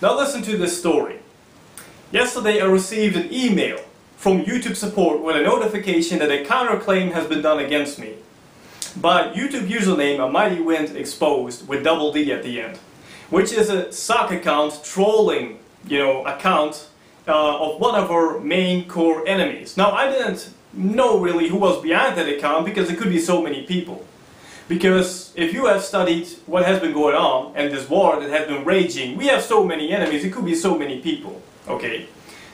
Now listen to this story. Yesterday I received an email from YouTube support with a notification that a counterclaim has been done against me by YouTube username AmightyWind Exposed with double D at the end, which is a sock account, trolling, account of one of our main core enemies. Now I didn't know really who was behind that account because it could be so many people. Because if you have studied what has been going on and this war that has been raging, we have so many enemies, it could be so many people. Okay.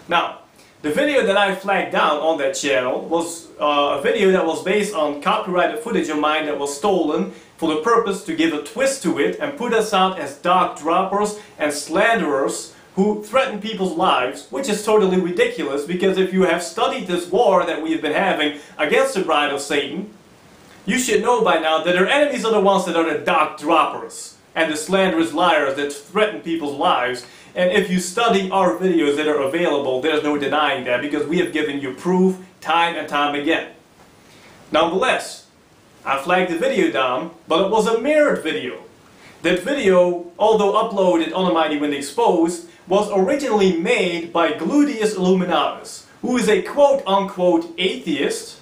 Now, the video that I flagged down on that channel was a video that was based on copyrighted footage of mine that was stolen for the purpose to give a twist to it and put us out as dark droppers and slanderers who threaten people's lives, which is totally ridiculous because if you have studied this war that we have been having against the bride of Satan, you should know by now that our enemies are the ones that are the dark droppers and the slanderous liars that threaten people's lives. And if you study our videos that are available, there's no denying that because we have given you proof time and time again. Nonetheless, I flagged the video down, but it was a mirrored video. That video, although uploaded on AmightyWind Exposed, was originally made by Gluteus Illuminatus, who is a quote-unquote atheist,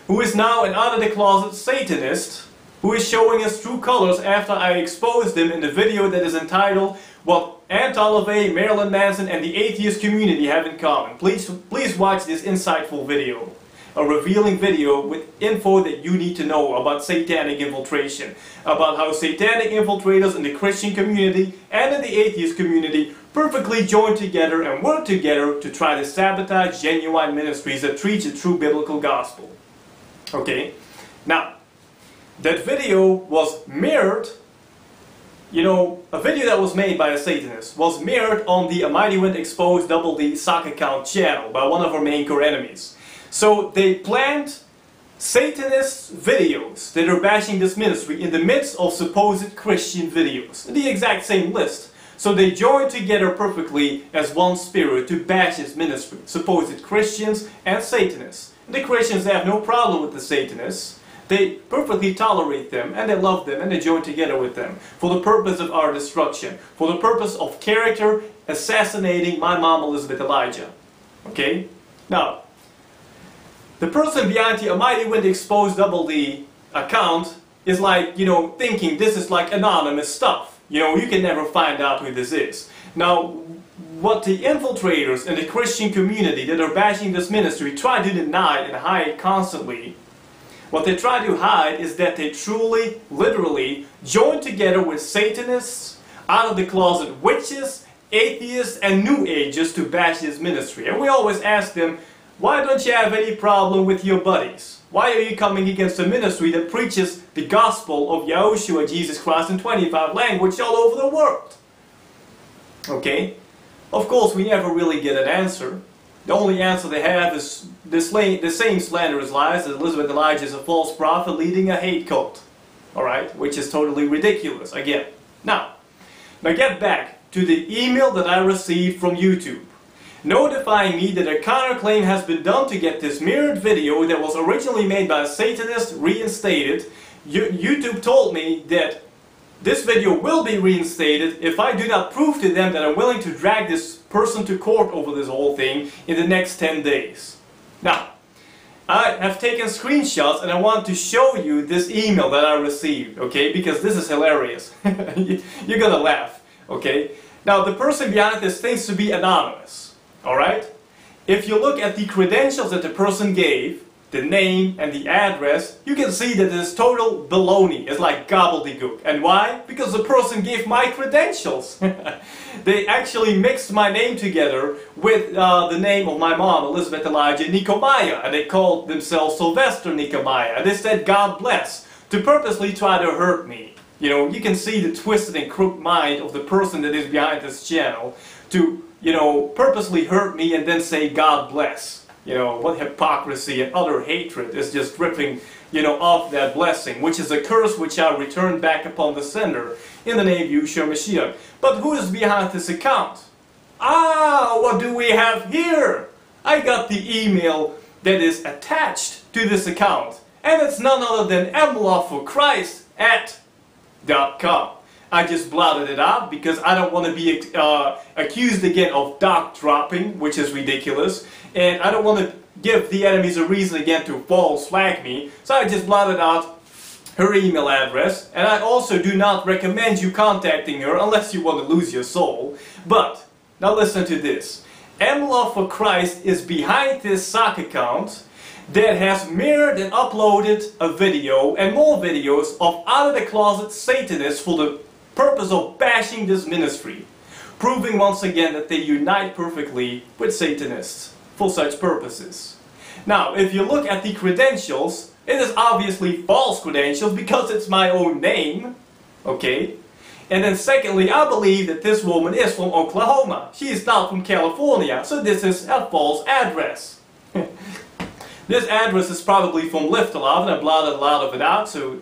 who is now an out-of-the-closet Satanist, who is showing his true colors after I exposed him in the video that is entitled What Aunt LaVey, Marilyn Manson and the atheist community have in common. Please watch this insightful video. A revealing video with info that you need to know about satanic infiltration, about how satanic infiltrators in the Christian community and in the atheist community perfectly join together and work together to try to sabotage genuine ministries that preach the true biblical gospel. Okay, now, that video was mirrored, a video that was made by a Satanist was mirrored on the AmightyWind Exposed Double D sock account channel by one of our main core enemies. So they planned Satanist videos that are bashing this ministry in the midst of supposed Christian videos, in the exact same list. So they joined together perfectly as one spirit to bash this ministry, supposed Christians and Satanists. And the Christians have no problem with the Satanists. They perfectly tolerate them, and they love them, and they join together with them for the purpose of our destruction, for the purpose of character assassinating my mom, Elisabeth Elijah. Okay? Now, the person behind the AmightyWind Exposed Double D account is like, thinking this is like anonymous stuff. You can never find out who this is. Now, what the infiltrators in the Christian community that are bashing this ministry try to deny and hide constantly, what they try to hide is that they truly, literally, join together with Satanists, out-of-the-closet witches, atheists, and New Agers to bash this ministry. And we always ask them, why don't you have any problem with your buddies? Why are you coming against a ministry that preaches the gospel of YAHUSHUA, Jesus Christ, in 25 languages all over the world? Okay? Of course, we never really get an answer. The only answer they have is the same slanderous lies that Elisabeth Elijah is a false prophet leading a hate cult. Alright? Which is totally ridiculous, again. Now get back to the email that I received from YouTube, notifying me that a counterclaim has been done to get this mirrored video that was originally made by a Satanist reinstated. YouTube told me that this video will be reinstated if I do not prove to them that I'm willing to drag this person to court over this whole thing in the next 10 days. Now, I have taken screenshots and I want to show you this email that I received, okay, because this is hilarious. You're gonna laugh, okay? Now, the person behind this thinks to be anonymous, alright? If you look at the credentials that the person gave, the name and the address, you can see that it's total baloney. It's like gobbledygook. And why? Because the person gave my credentials. They actually mixed my name together with the name of my mom, Elisabeth Elijah Nehemiah, and they called themselves Sylvester Nehemiah. And they said God bless, to purposely try to hurt me. You can see the twisted and crooked mind of the person that is behind this channel to, purposely hurt me and then say God bless. What hypocrisy and utter hatred is just ripping, off that blessing, which is a curse which I return back upon the sender in the name of YAHUSHUA Mashiach. But who is behind this account? What do we have here? I got the email that is attached to this account, and it's none other than MLove4Christ @.com. I just blotted it out because I don't want to be accused again of doc dropping, which is ridiculous. And I don't want to give the enemies a reason again to false flag me. So I just blotted out her email address. And I also do not recommend you contacting her unless you want to lose your soul. But, now listen to this. MLove4Christ is behind this sock account that has mirrored and uploaded a video and more videos of out of the closet Satanists for the purpose of bashing this ministry, proving once again that they unite perfectly with Satanists for such purposes. Now, if you look at the credentials, it is obviously false credentials because it's my own name, okay? And then secondly, I believe that this woman is from Oklahoma. She is not from California, so this is a false address. This address is probably from YAHSLittleOne, and I blotted a lot of it out, so,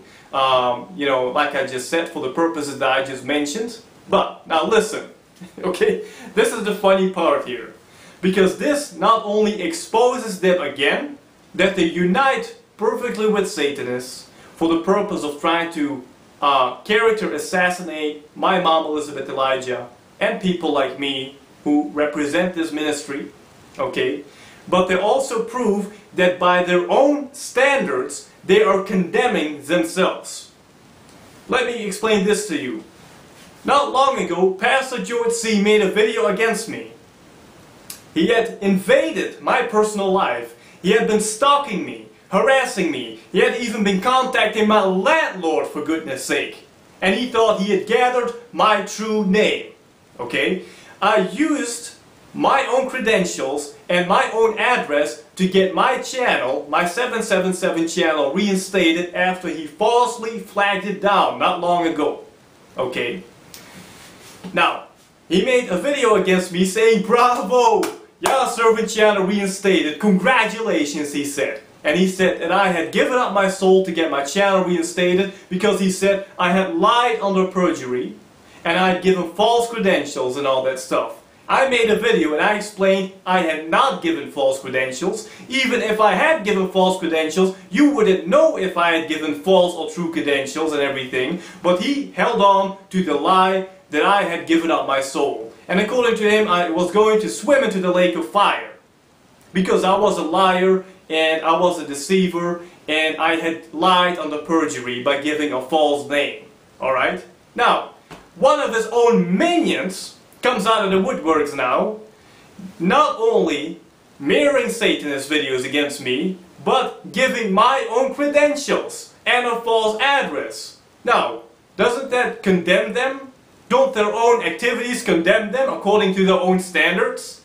you know, like I just said, for the purposes that I just mentioned. But, now listen, okay, this is the funny part here. Because this not only exposes them again, that they unite perfectly with Satanists for the purpose of trying to character assassinate my mom, Elisabeth Elijah, and people like me who represent this ministry, okay? But they also prove that by their own standards, they are condemning themselves. Let me explain this to you. Not long ago, Pastor George C. made a video against me. He had invaded my personal life. He had been stalking me, harassing me. He had even been contacting my landlord, for goodness sake. And he thought he had gathered my true name. Okay? I used my own credentials and my own address to get my channel, my 777 channel, reinstated after he falsely flagged it down not long ago. Okay? Now, he made a video against me saying, "Bravo! Yah servant channel reinstated. Congratulations," he said. And he said that I had given up my soul to get my channel reinstated because he said I had lied under perjury and I had given false credentials and all that stuff. I made a video and I explained I had not given false credentials. Even if I had given false credentials, you wouldn't know if I had given false or true credentials and everything. But he held on to the lie that I had given up my soul. And according to him, I was going to swim into the lake of fire. Because I was a liar and I was a deceiver and I had lied under perjury by giving a false name. Alright? Now, one of his own minions comes out of the woodworks now, not only mirroring Satanist videos against me, but giving my own credentials and a false address. Now, doesn't that condemn them? Don't their own activities condemn them according to their own standards?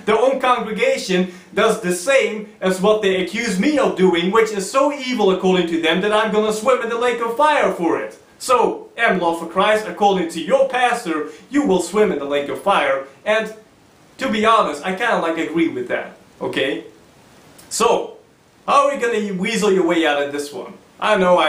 Their own congregation does the same as what they accuse me of doing, which is so evil according to them that I'm gonna swim in the lake of fire for it. So, MLove4Christ, according to your pastor, you will swim in the lake of fire. And to be honest, I kind of like agree with that. Okay? So, how are we going to weasel your way out of this one? I know.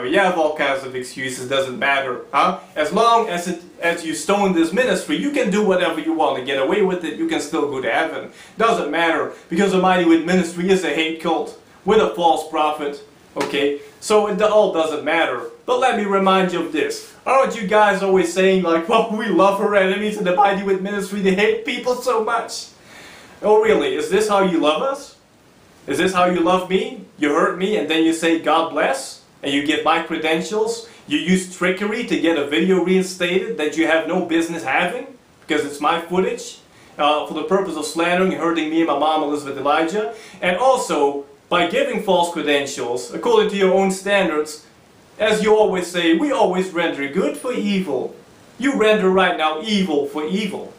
You have all kinds of excuses, doesn't matter. Huh? As long as you stone this ministry, you can do whatever you want to get away with it. You can still go to heaven. Doesn't matter, because AmightyWind Ministry is a hate cult with a false prophet. Okay? So it all doesn't matter. But let me remind you of this. Aren't you guys always saying like, well, we love our enemies in the AmightyWind Ministry, they hate people so much? Oh really, is this how you love us? Is this how you love me? You hurt me and then you say God bless? And you give my credentials? You use trickery to get a video reinstated that you have no business having? Because it's my footage? For the purpose of slandering and hurting me and my mom, Elisabeth Elijah? And also, by giving false credentials, according to your own standards, as you always say, we always render good for evil. You render right now evil for evil.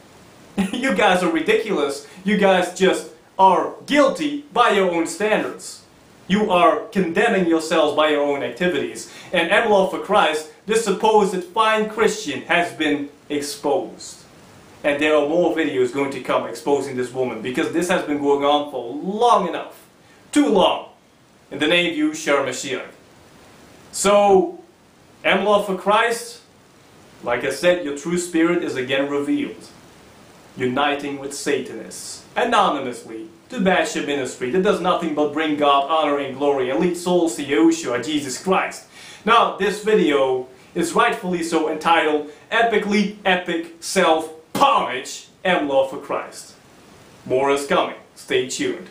You guys are ridiculous. You guys just are guilty by your own standards. You are condemning yourselves by your own activities. And MLove4Christ, this supposed fine Christian, has been exposed. And there are more videos going to come exposing this woman, because this has been going on for long enough. Too long. In the name of YAHUSHUA MASHIACH. So, MLove4Christ, like I said, your true spirit is again revealed. Uniting with Satanists, anonymously, to bash a ministry that does nothing but bring God honor and glory and lead souls to YAHUSHUA, Jesus Christ. Now, this video is rightfully so entitled Epically Epic Self-Pomage MLove4Christ. More is coming. Stay tuned.